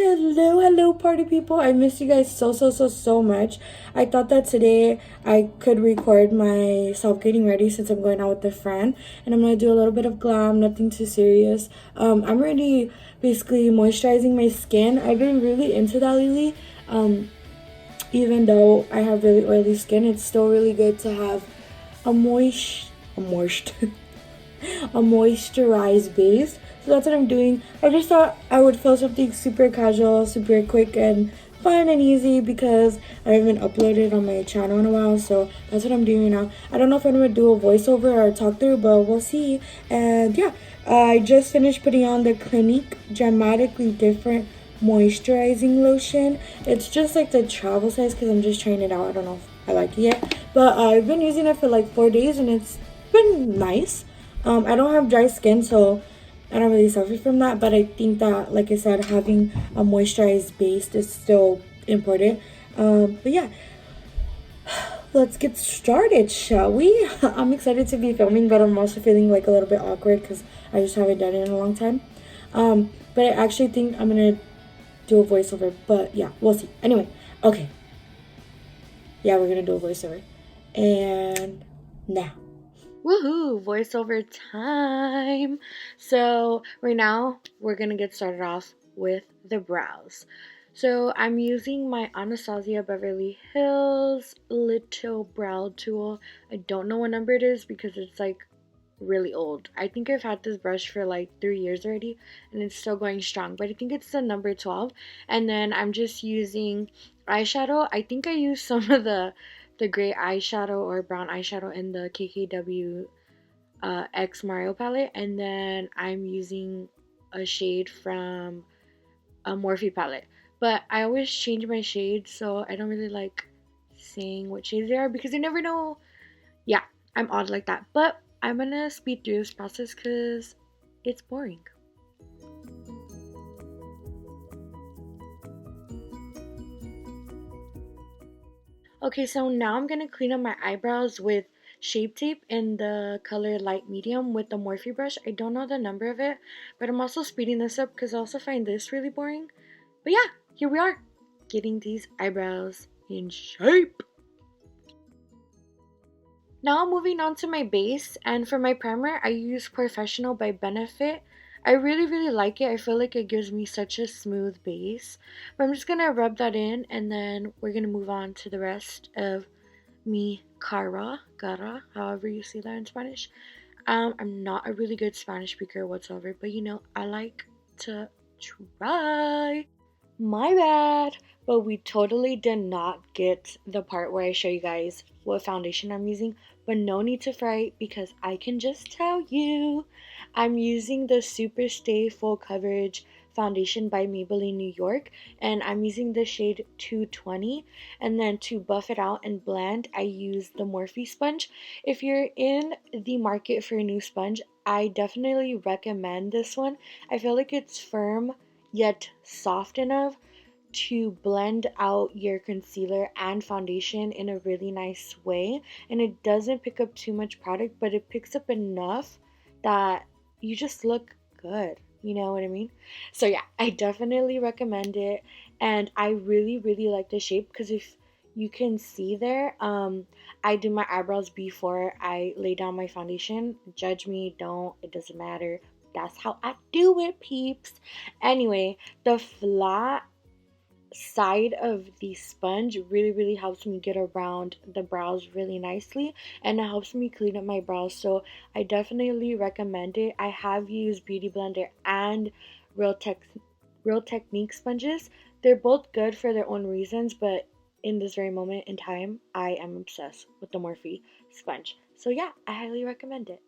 Hello, party people. I miss you guys so much. I thought that today I could record myself getting ready since I'm going out with a friend, and I'm gonna do a little bit of glam, nothing too serious. I'm already basically moisturizing my skin. I've been really into that lately. Even though I have really oily skin, it's still really good to have a moist a moisturized base. So that's what I'm doing. I just thought I would film something super casual, super quick and fun and easy because I haven't uploaded on my channel in a while. So that's what I'm doing now. I don't know if I'm gonna do a voiceover or a talk through, but we'll see. And yeah, I just finished putting on the Clinique Dramatically Different moisturizing lotion. It's just like the travel size because I'm just trying it out. I don't know if I like it yet, but I've been using it for like 4 days and it's been nice. I don't have dry skin, so I don't really suffer from that. But I think that, like I said, having a moisturized base is still important. But yeah, let's get started, shall we? I'm excited to be filming, but I'm also feeling like a little bit awkward because I just haven't done it in a long time. But I actually think I'm gonna do a voiceover. But yeah, we'll see. Anyway, okay. Yeah, we're gonna do a voiceover. And now. Woohoo! Voiceover time! So, right now, we're gonna get started off with the brows. So, I'm using my Anastasia Beverly Hills Little Brow Tool. I don't know what number it is because it's like really old. I think I've had this brush for like 3 years already and it's still going strong, but I think it's the number 12. And then I'm just using eyeshadow. I think I used some of the gray eyeshadow or brown eyeshadow in the KKW X Mario palette, and then I'm using a shade from a Morphe palette. But I always change my shades, so I don't really like saying what shades they are because I never know. Yeah, I'm odd like that. But I'm gonna speed through this process because it's boring. Okay, so now I'm gonna clean up my eyebrows with Shape Tape in the color light medium with the Morphe brush. I don't know the number of it, but I'm also speeding this up because I also find this really boring. But yeah, here we are, getting these eyebrows in shape. Now moving on to my base, and for my primer I use Professional by Benefit. I really like it. I feel like it gives me such a smooth base. But I'm just gonna rub that in and then we're gonna move on to the rest of mi cara, however you say that in Spanish. I'm not a really good Spanish speaker whatsoever, but you know, I like to try. My bad, but we totally did not get the part where I show you guys what foundation I'm using, but no need to fright because I can just tell you. I'm using the Super Stay Full Coverage foundation by Maybelline New York, and I'm using the shade 220, and then to buff it out and blend I use the Morphe sponge. If you're in the market for a new sponge, I definitely recommend this one. I feel like it's firm yet soft enough to blend out your concealer and foundation in a really nice way, and it doesn't pick up too much product, but it picks up enough that you just look good, you know what I mean? So yeah, I definitely recommend it, and I really like the shape because if you can see there, I do my eyebrows before I lay down my foundation. Judge me, don't, it doesn't matter. That's how I do it, peeps. Anyway, the flat side of the sponge really helps me get around the brows really nicely, and it helps me clean up my brows, so I definitely recommend it. I have used Beauty Blender and Real Tech Real Technique sponges. They're both good for their own reasons, but in this very moment in time I am obsessed with the Morphe sponge, so yeah, I highly recommend it.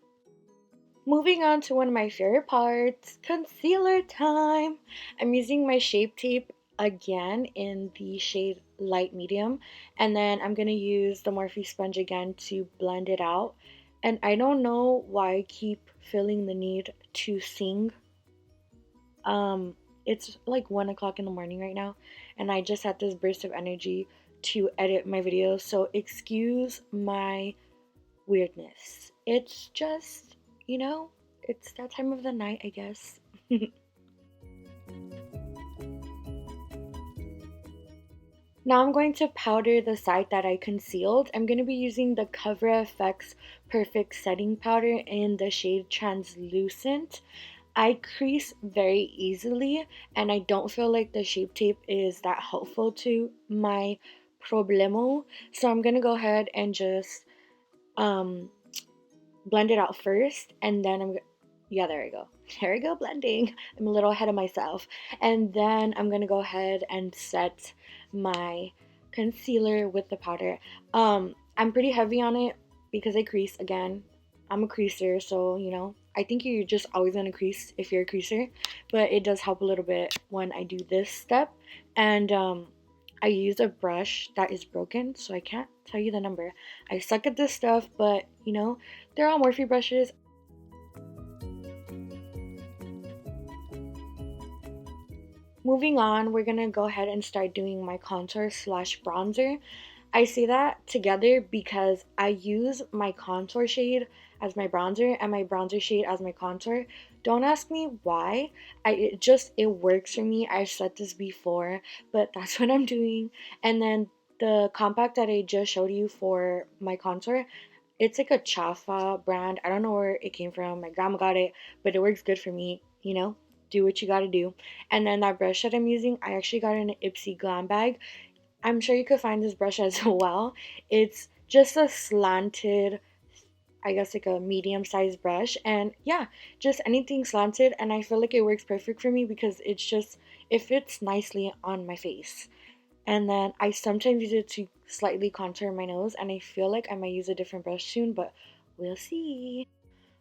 Moving on to one of my favorite parts, concealer time. I'm using my Shape Tape again in the shade light medium, and then I'm gonna use the Morphe sponge again to blend it out. And I don't know why I keep feeling the need to sing. It's like 1 o'clock in the morning right now, and I just had this burst of energy to edit my videos, so excuse my weirdness. It's just, you know, it's that time of the night, I guess. Now I'm going to powder the side that I concealed. I'm going to be using the Cover FX Perfect Setting Powder in the shade Translucent. I crease very easily and I don't feel like the Shape Tape is that helpful to my problemo. So I'm going to go ahead and just um, blend it out first, and then yeah, there we go. There we go, blending. I'm a little ahead of myself. And then I'm gonna go ahead and set my concealer with the powder. I'm pretty heavy on it because I crease again. I'm a creaser, so I think you're just always gonna crease if you're a creaser, but it does help a little bit when I do this step. And I use a brush that is broken, so I can't tell you the number. I suck at this stuff, but they're all Morphe brushes. Moving on, we're gonna go ahead and start doing my contour slash bronzer. I say that together because I use my contour shade as my bronzer and my bronzer shade as my contour. Don't ask me why. It works for me. I've said this before, but that's what I'm doing. And then the compact that I just showed you for my contour, it's like a Chafa brand. I don't know where it came from. My grandma got it, but it works good for me. Do what you gotta do. And then that brush that I'm using, I actually got in an Ipsy Glam bag. I'm sure you could find this brush as well. It's just a slanted, I guess like a medium sized brush. And yeah, just anything slanted. And I feel like it works perfect for me because it fits nicely on my face. And then I sometimes use it to slightly contour my nose. And I feel like I might use a different brush soon, but we'll see.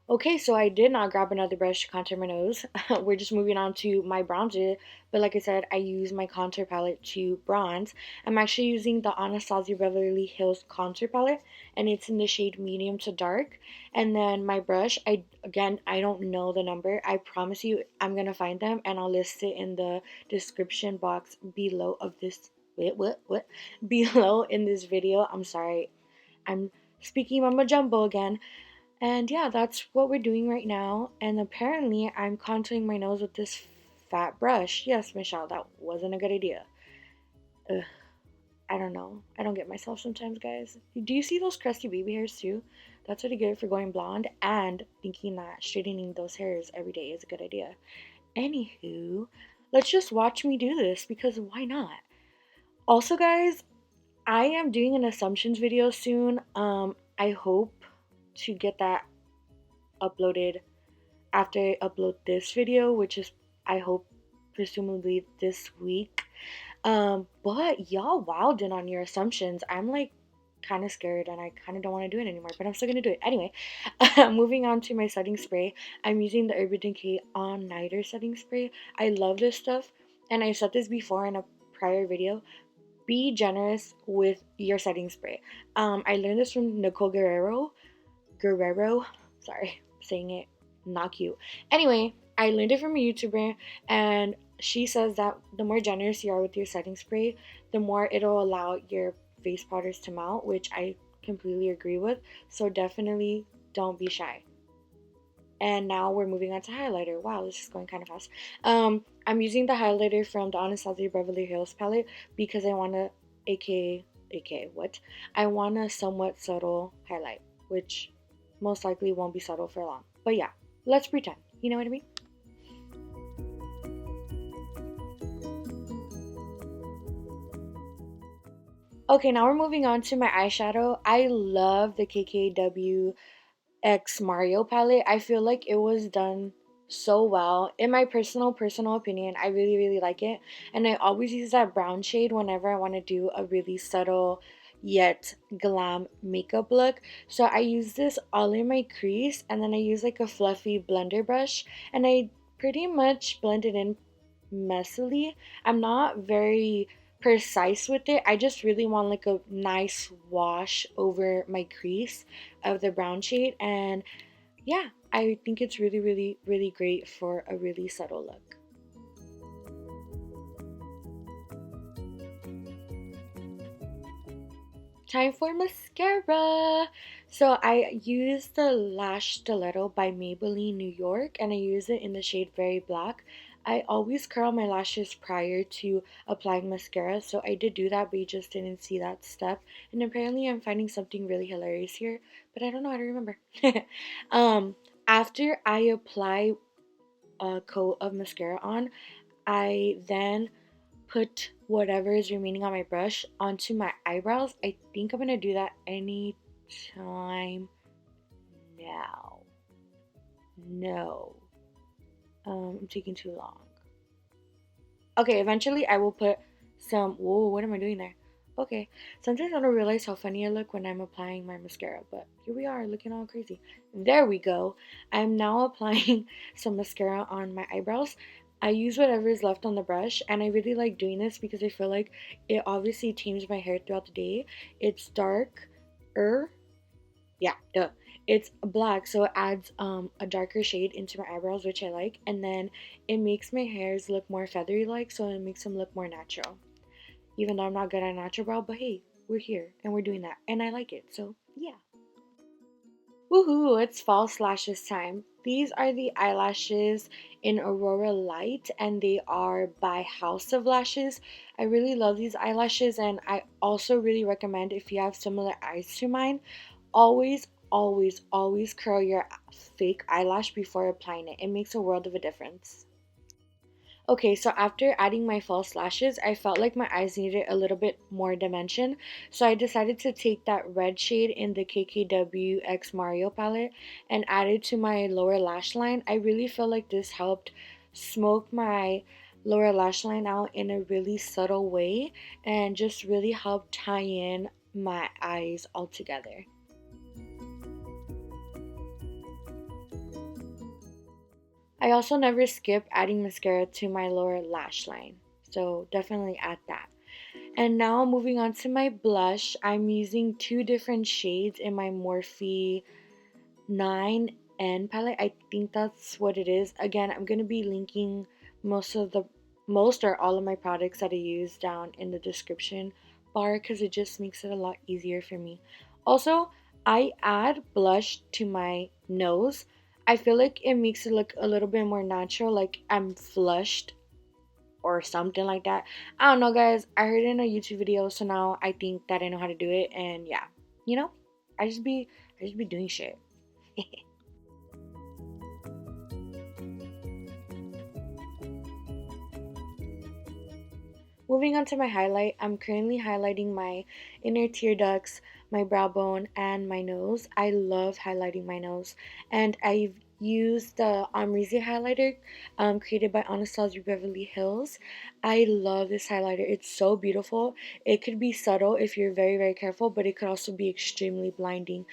Okay, so I did not grab another brush to contour my nose. We're just moving on to my bronzer. But like I said, I use my contour palette to bronze. I'm actually using the Anastasia Beverly Hills contour palette, and it's in the shade medium to dark. And then my brush, I don't know the number. I promise you I'm gonna find them and I'll list it in the description box below of this what below in this video. I'm sorry. I'm speaking mumbo jumbo again. And yeah, that's what we're doing right now. And apparently, I'm contouring my nose with this fat brush. Yes, Michelle, that wasn't a good idea. Ugh, I don't know. I don't get myself sometimes, guys. Do you see those crusty baby hairs too? That's what I get for going blonde and thinking that straightening those hairs every day is a good idea. Anywho, let's just watch me do this because why not? Also, guys, I am doing an assumptions video soon. I hope to get that uploaded after I upload this video, which is, I hope, presumably this week. But y'all wildin' on your assumptions. I'm like kind of scared and I kind of don't want to do it anymore, but I'm still gonna do it anyway. Moving on to my setting spray, I'm using the Urban Decay On Nighter setting spray. I love this stuff, and I said this before in a prior video. Be generous with your setting spray. I learned this from Nicole Guerrero. Sorry, saying it not cute. Anyway, I learned it from a YouTuber, and she says that the more generous you are with your setting spray, the more it'll allow your face powders to melt, which I completely agree with. So definitely don't be shy. And now we're moving on to highlighter. Wow, this is going kind of fast. I'm using the highlighter from the Anastasia Beverly Hills palette because I want to, aka what? I want a somewhat subtle highlight, which most likely won't be subtle for long. But yeah, let's pretend. You know what I mean? Okay, now we're moving on to my eyeshadow. I love the KKW X Mario palette. I feel like it was done so well. In my personal opinion, I really like it. And I always use that brown shade whenever I want to do a really subtle yet glam makeup look. So I use this all in my crease, and then I use like a fluffy blender brush, and I pretty much blend it in messily. I'm not very precise with it. I just really want like a nice wash over my crease of the brown shade, and yeah, I think it's really great for a really subtle look. Time for mascara. So I use the Lash Stiletto by Maybelline New York, and I use it in the shade Very Black. I always curl my lashes prior to applying mascara, so I did do that, but you just didn't see that step. And apparently, I'm finding something really hilarious here, but I don't know how to remember. um, After I apply a coat of mascara on, I then put whatever is remaining on my brush onto my eyebrows. I think I'm gonna do that any time now. No. I'm taking too long. Okay, eventually I will put some. Whoa, what am I doing there? Okay, sometimes I don't realize how funny I look when I'm applying my mascara, but here we are looking all crazy. There we go. I'm now applying some mascara on my eyebrows. I use whatever is left on the brush, and I really like doing this because I feel like it obviously tames my hair throughout the day. It's dark, yeah, duh. It's black, so it adds a darker shade into my eyebrows, which I like, and then it makes my hairs look more feathery like, so it makes them look more natural. Even though I'm not good at natural brow, but hey, we're here and we're doing that, and I like it, so yeah. Woohoo, it's false lashes time. These are the eyelashes in Aurora Light, and they are by House of Lashes. I really love these eyelashes, and I also really recommend, if you have similar eyes to mine, always, always, always curl your fake eyelash before applying it. It makes a world of a difference. Okay, so after adding my false lashes, I felt like my eyes needed a little bit more dimension. So I decided to take that red shade in the KKW X Mario palette and add it to my lower lash line. I really feel like this helped smoke my lower lash line out in a really subtle way and just really helped tie in my eyes all together. I also never skip adding mascara to my lower lash line, so definitely add that. And now moving on to my blush, I'm using two different shades in my Morphe 9N palette. I think that's what it is. Again, I'm going to be linking most or all of my products that I use down in the description bar because it just makes it a lot easier for me. Also, I add blush to my nose. I feel like it makes it look a little bit more natural, like I'm flushed or something like that. I don't know, guys. I heard it in a YouTube video, so now I think that I know how to do it. And yeah, you know, I just be I just be doing shit. Moving on to my highlight, I'm currently highlighting my inner tear ducts, my brow bone, and my nose. I love highlighting my nose, and I've used the Amrezy highlighter created by Anastasia Beverly Hills. I love this highlighter. It's so beautiful. It could be subtle if you're very, very careful, but it could also be extremely blinding.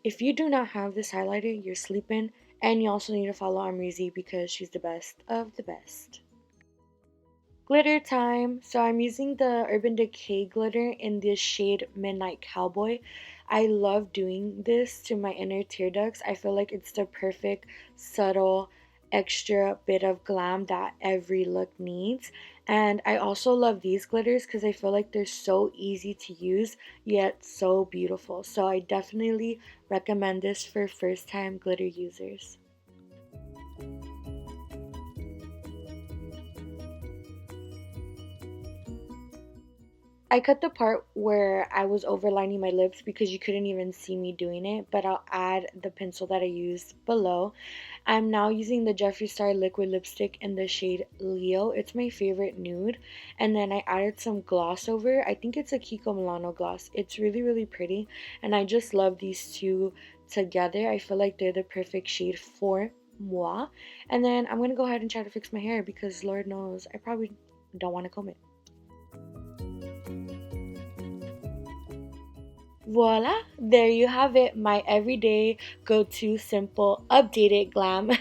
If you do not have this highlighter, you're sleeping, and you also need to follow Amrezy because she's the best of the best. Glitter time. So I'm using the Urban Decay glitter in the shade Midnight Cowboy. I love doing this to my inner tear ducts. I feel like it's the perfect, subtle, extra bit of glam that every look needs. And I also love these glitters because I feel like they're so easy to use, yet so beautiful. So I definitely recommend this for first time glitter users. I cut the part where I was overlining my lips because you couldn't even see me doing it, but I'll add the pencil that I used below. I'm now using the Jeffree Star liquid lipstick in the shade Leo. It's my favorite nude. And then I added some gloss over. I think it's a Kiko Milano gloss. It's really, really pretty. And I just love these two together. I feel like they're the perfect shade for moi. And then I'm going to go ahead and try to fix my hair because Lord knows I probably don't want to comb it. Voila, there you have it, my everyday go-to simple updated glam.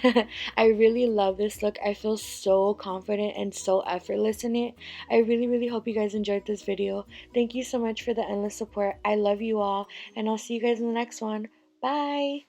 I really love this look. I feel so confident and so effortless in it. I really, really hope you guys enjoyed this video. Thank you so much for the endless support. I love you all, and I'll see you guys in the next one. Bye.